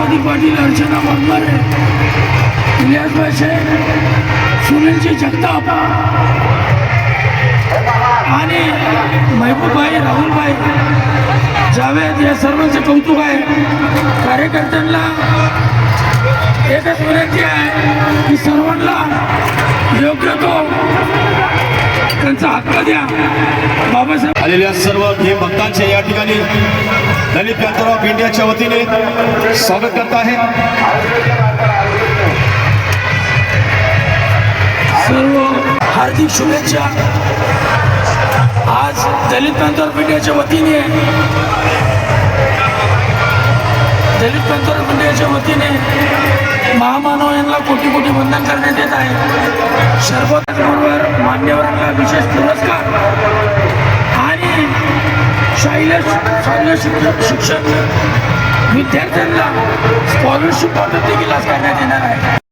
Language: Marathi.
गणपती पाटील, अर्चना वाघमारे, इलियास भाषे, सुनीलजी जगताप आणि महबूबभाई, राहुलभाई, जावेद या सर्वांचे कौतुक आहे. कार्यकर्त्यांना एकच विनंती आहे की सर्वांना योग्य तो त्यांचा हक्क द्या. बाबासाहेब आलेल्या सर्व भीम भक्तांचे या ठिकाणी दलित पॅंथर ऑफ इंडियाच्या वतीने स्वागत करत आहे. सर्व हार्दिक शुभेच्छा. आज दलित पॅंथर ऑफ इंडियाच्या वतीने महामानव यांना कोटी कोटी वंदन करण्यात येत आहे. शरबतबरोबर मान्यवरांना विशेष पुरस्कार आणि शालेय शिक्षण विद्यार्थ्यांना स्कॉलरशिप पद्धत देखील आज करण्यात येणार आहे.